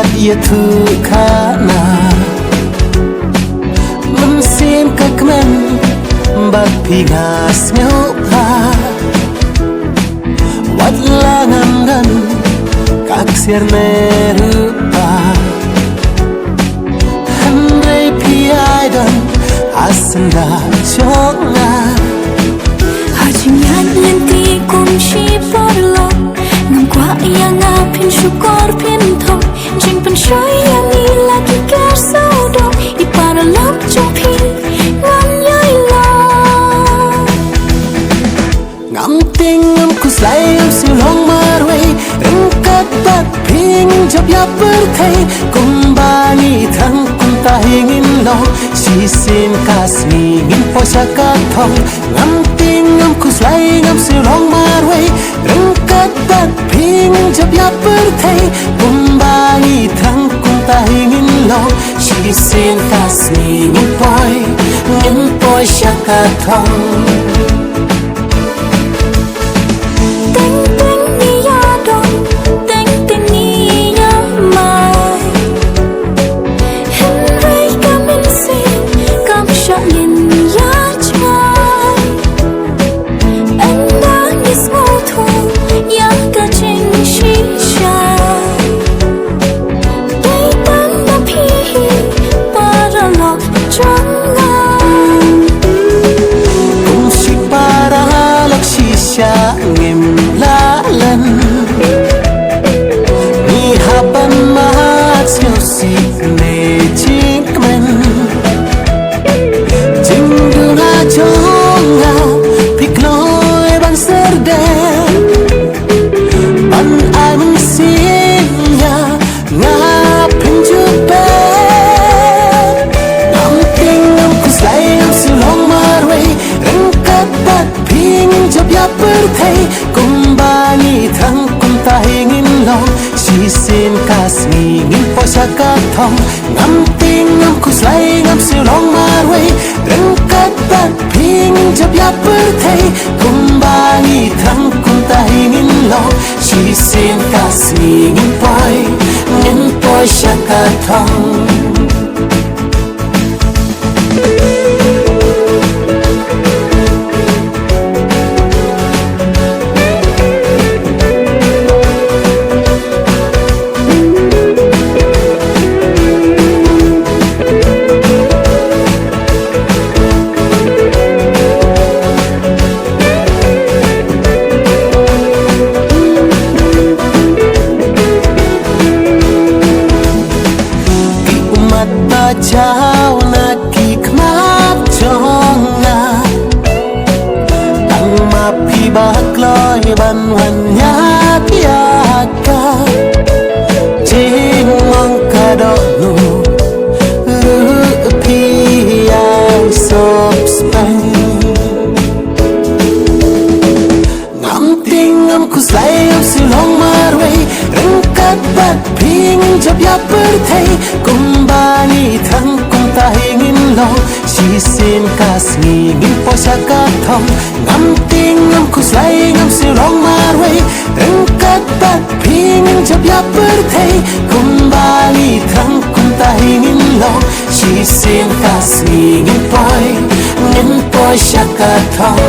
ia thu khana man sim kakmen bak pigas nyopa wat langan kak sir merupa handai piaidan asanda chonga hajingan lenti kum shi porlo ngam kwa yang apin syukur pin tho jing pen shoy yang ni lagi ker sodo ipara lap chopi ngam yai la ngam ting ngam kuslai ngam silong marway ringkat bat ping jab ya berthai kumbani thang kunta hingin lo sisin kasmi ngin posaka thong ngam ting ngam kuslai ngam silong marway ringkat bat ping jab ya berthai kumbani thang kunta hingin lo sisin kasmi ngin posaka thong ngim la lần ni haban mat siêu si ne chik men jing du na chonga pikloi ban serde ban ai mun sin ya nga pinju pe nam ting nam kuslai nam silong marway rengkat bat ping jab ya berthai kumbani thang kunta hingin lo sisin kasmi ngin posaka thong ngam ting ngam kuslai ngam silong marway rengkat bat ping jab ya berthai kumbani thang kunta hingin lo sisin kasmi ngin posaka thong chao na ki khmap chonga tang ma phi ba kloi ban wan ya pia ka jing mong ka do nu phi ai sop spai ngam ting ngam kuslai ngam silong marway rengkat bat ping jab ya berthai kumbani thang kunta hingin lo sisin kasmi ngin posaka thong ngam ting ngam kuslai ngam silong marway rengkat bat ping jab ya berthai kumbani thang kunta hingin lo sisin kasmi ngin posaka thong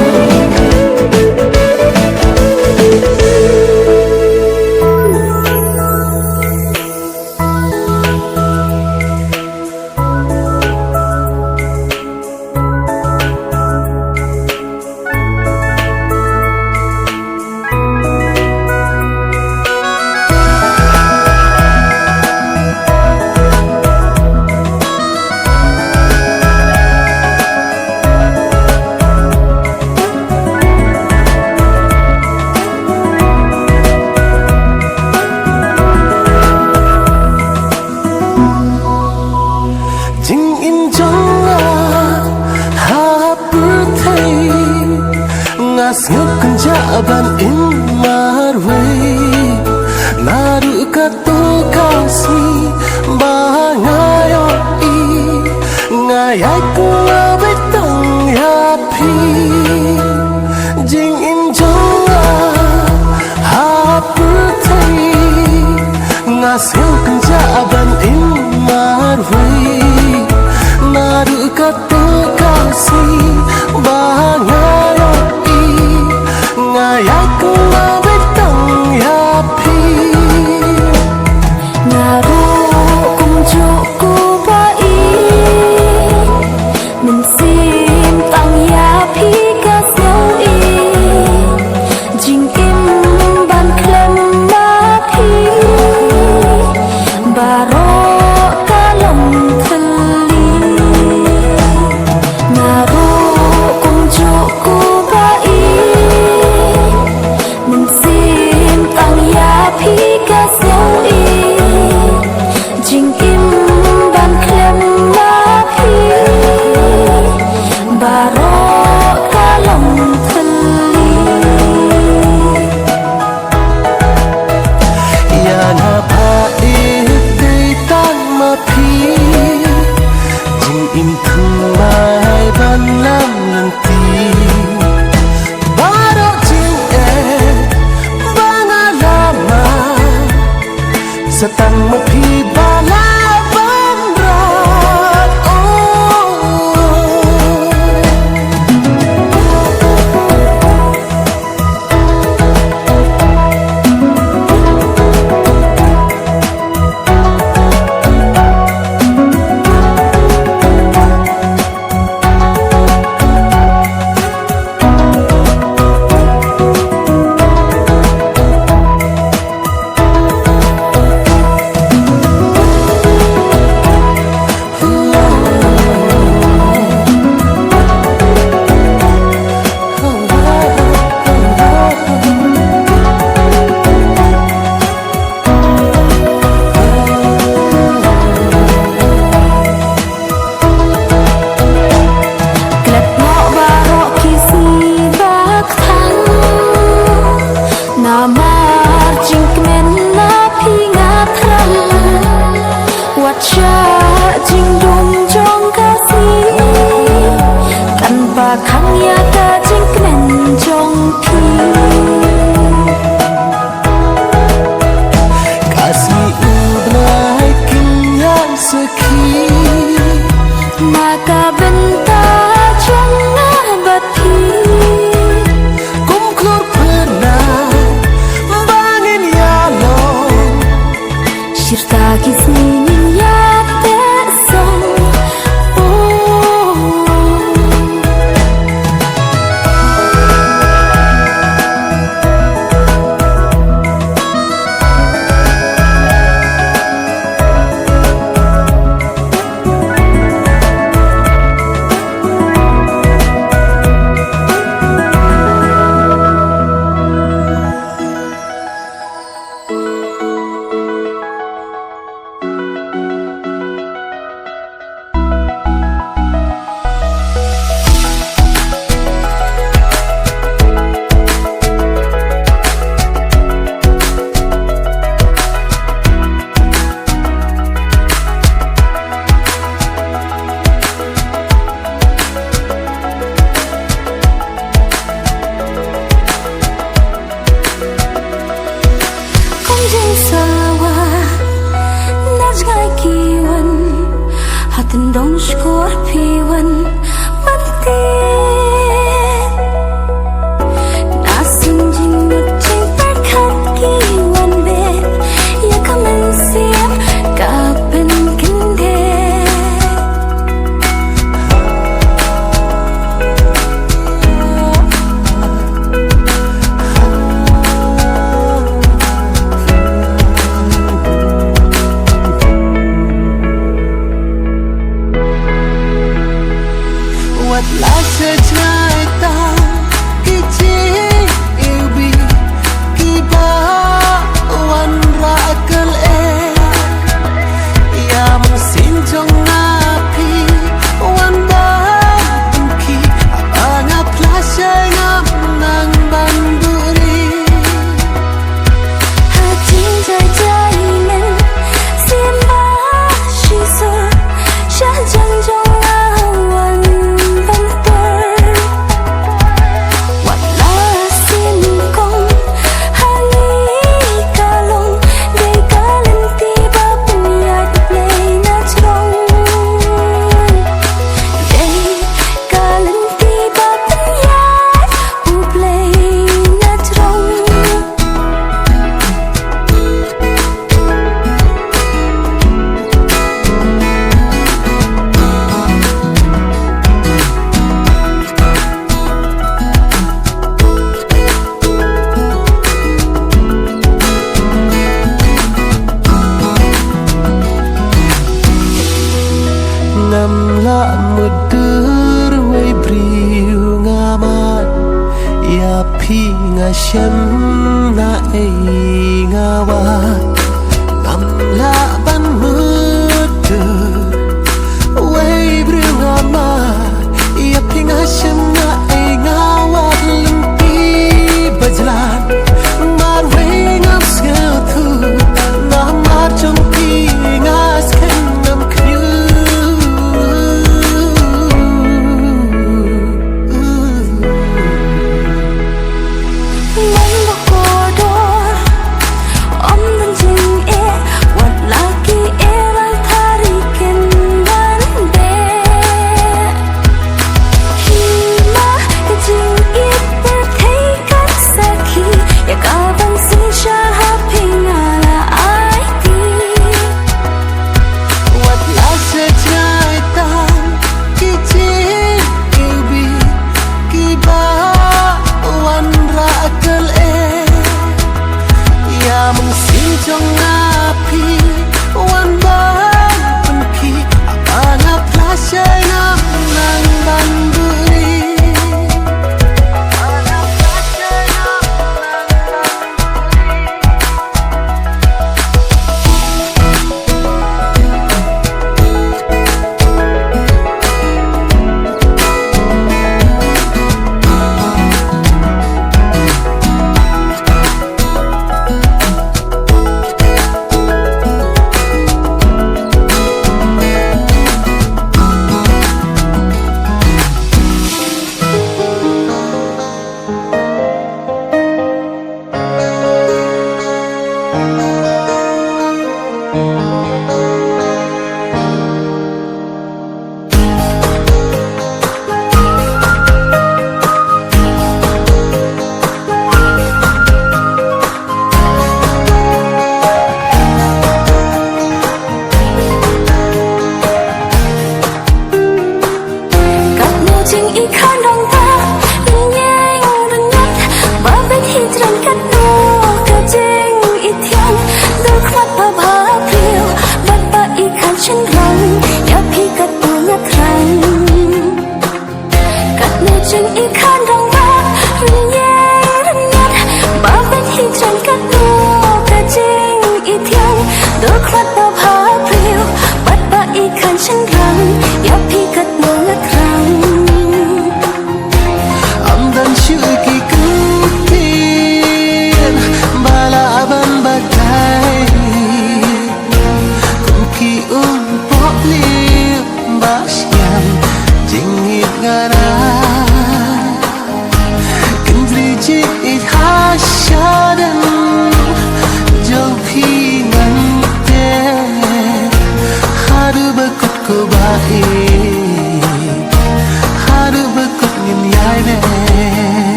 nguk jaban in marway naru kato kasmi bangayo i ngayai kuwa betang ya pi jing in jonga ha putay nga kasih penjaban marwai naru kata kasih bahaya i ngayak ngawetang yapi naru kumjuku bai mensim tang yapi kasau i jingkim ban klem mapi baro kalom khali naru kumjuku bai mensim tang yapi kasau i jingkim ban klem mapi baro kalom khali yang apa itu tan mapi jing im thumai ban lam nanti baro jing banga lama setang mapi bala bandrat khang ya ta jing knen jong pi kasih ubnai kinyan seki maka benta jong na bati kum klor pernah bangin ya lo shirta kisnin ya te song Dong skorpion mati nasin jing mutin perkat kiwan bet ya kamen siap kapen kende Hashem na ngawa Ngamla ban mutu Way brungama Ya ping Hashem na ngawa Limpi bajlan Mar way ngam skatu Na mar chong pi ngas ken ngam kyu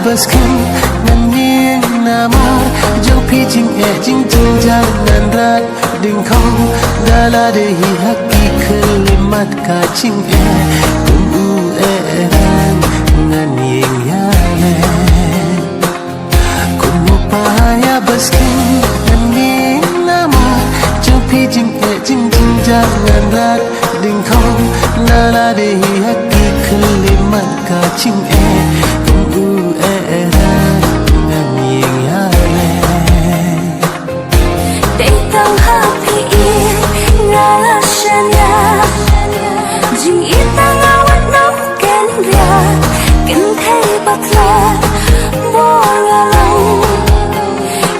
Baskin nanging namar jauh pijing jing jangan rat dengkau dala dehi haki kelimat kacing kumbu erang nganying yale kumu paya baskin nanging namar jauh pijing jangan rat dengkau dala dehi haki kelimat kacing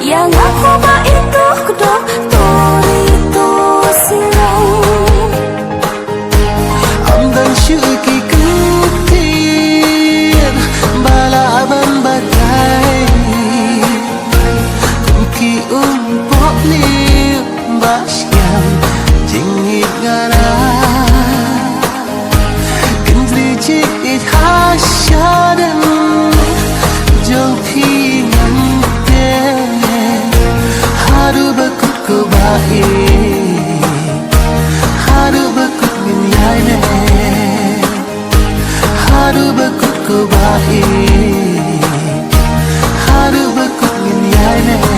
Yang aku ba itu kedok chữ kỳ cứu thiên bà là ban bà tay cùng kỳ bóp liêu bà nhằm chính ít ngara kinh lý chỉ ít hát xa đêm dòng thi ngắm tên haru bakut bae haru bakut minyane haru bakut bae haru bakut minyane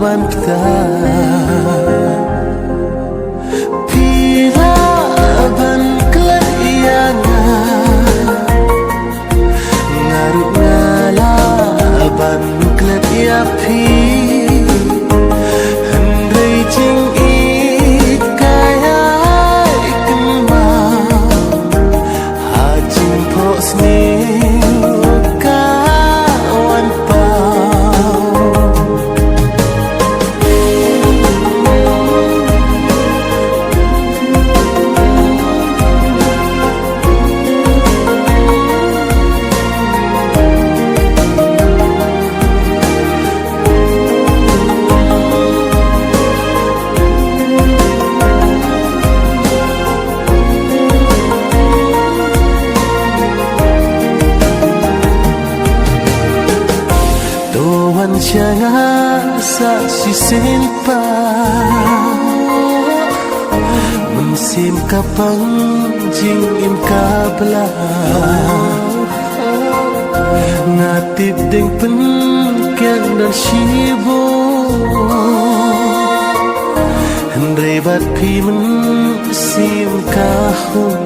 วันตาPila ban kelayana Ngaruk ngala ban klep ya pi Hendai jing ik kaya ikemang Hajing pok sni kawan pau Jangan saksi simpa Musim kapang jing im kabla Ngatip ding pen kiang dan shibo Hendai bat pi men sim kahun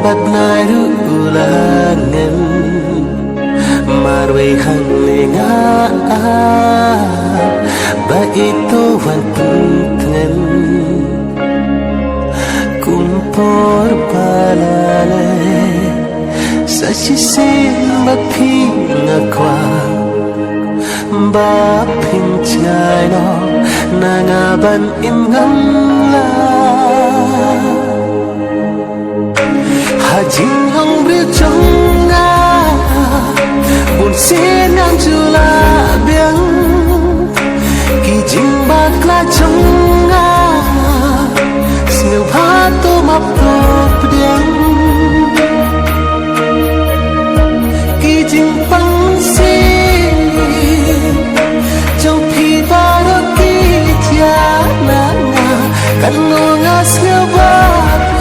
Bat nairu ulangan Marway hang lenga Ba itu wan putngan Kumpor balale Sa sisin bat pingakwa Ba pinchay no Nangaban ingam la Hajing hong bri trong nga Buồn xin ngang chula biang Kỳ jing bạc la trong nga Snil pha tô mập top điang Kỳ jing pang si Trong phi ba đô kỳ tia na nga Kan ngô nga snil bạc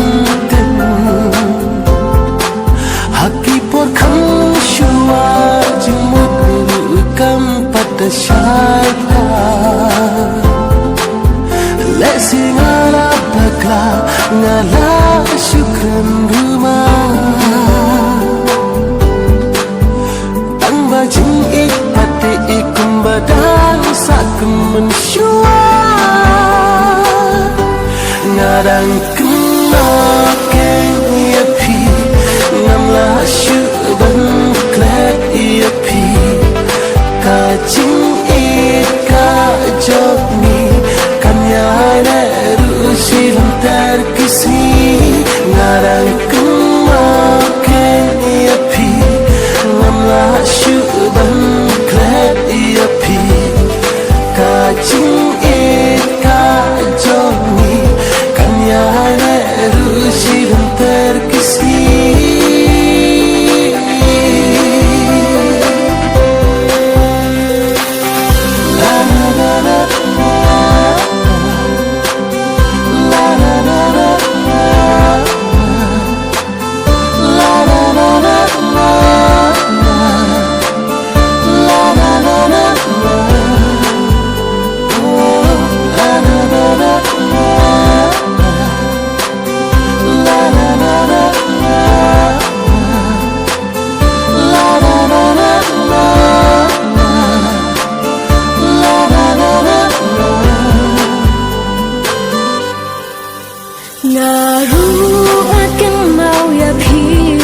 penting Haki porkan syua jemut Bukan pada syaitan Lesi ngala bakla ngala syukran rumah Tang bajing ik pati ikum badang sakum mensyua Ngadang kena keng ia pi Ngamlah syuban klet ia pi Kajing ik kajok ni Kanyai leru silam terkisi Ngadang kena keng ia pi Ngamlah syuban klet ia pi Kajing ik kajok ni Kanyai leru silam terkisi Ngaru akan mau ya pi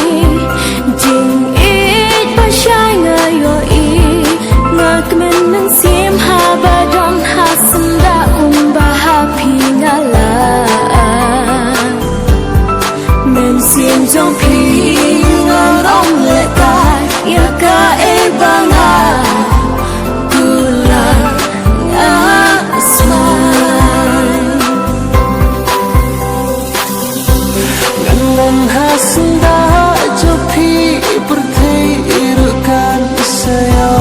Jing it pasyai ngayo i Ngak menang sim habadam hasenda umbah pi ngala Men sim jong pi ngang om lekar Ya ka e banga Gula ngasman Ngan hasenda jopi berteirukan saya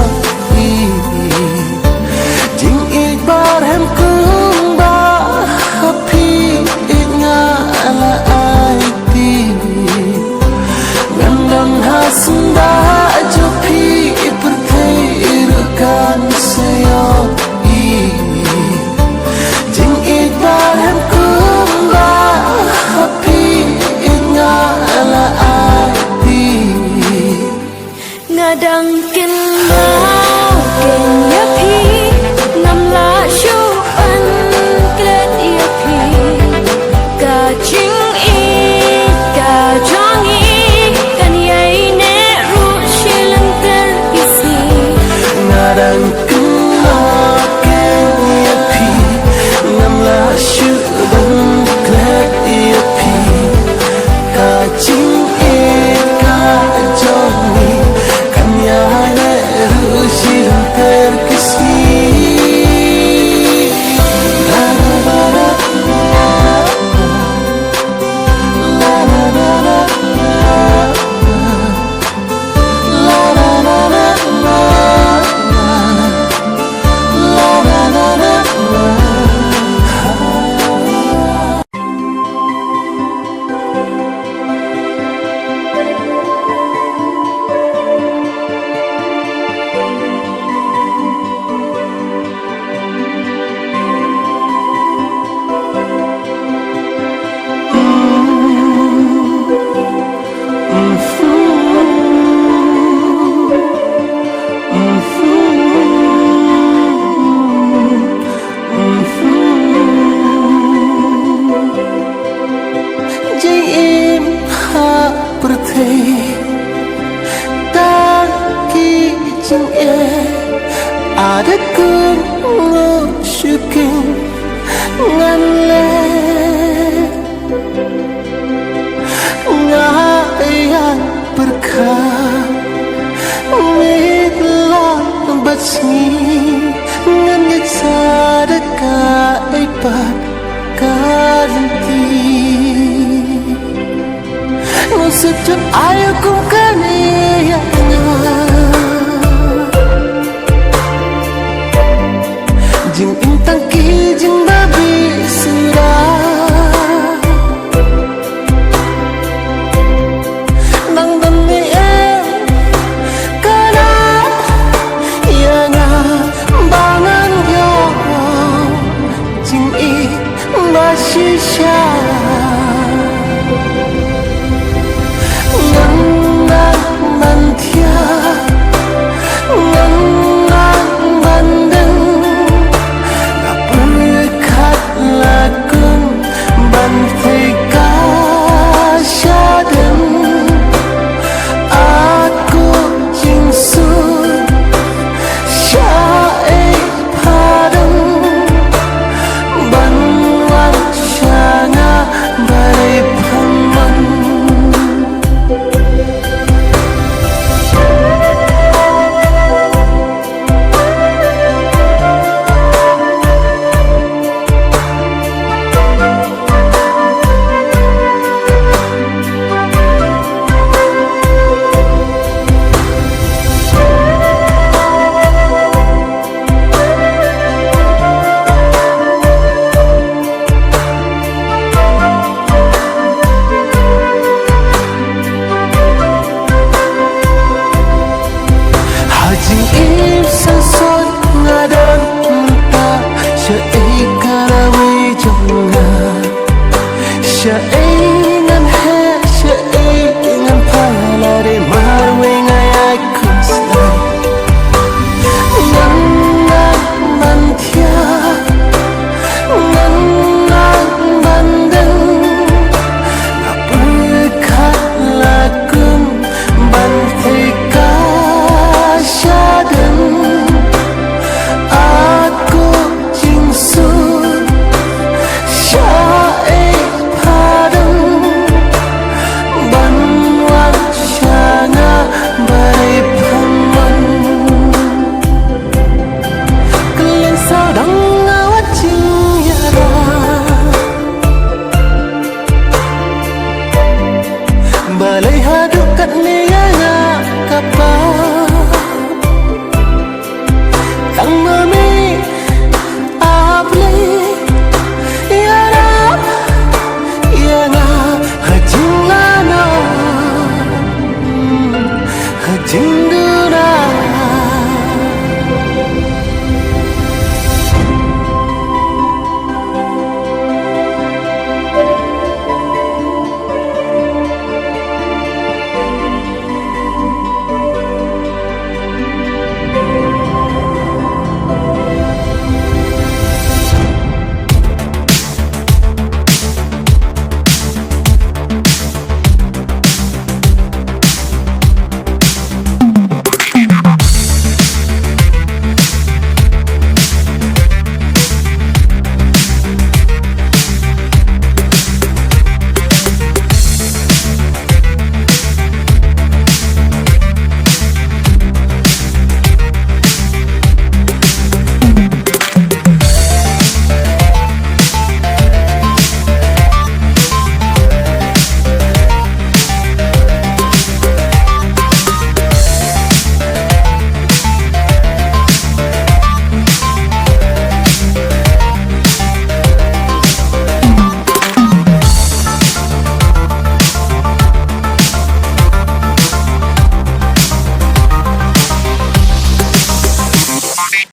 Jing ikbar hem kumba hapi ingala aiti Ngan hasenda jopi berteirukan saya Jing ikbar hem kumba hapi ingala aiti Ngadang kenau ken ya pi Namla syuan klet ya pi Kajing i kajong i Kan yai ne ru shilang terkisi Ngadang kena ken ia pi Ngamlah syuban klet ia pi Kajing kajong ni Kanyai leru silam terkisi Ada kun ngusyukin ngan le ngayat berkah mitlah batsni ngan yat sadaka ipat karanti ngusut ayo kum kaniya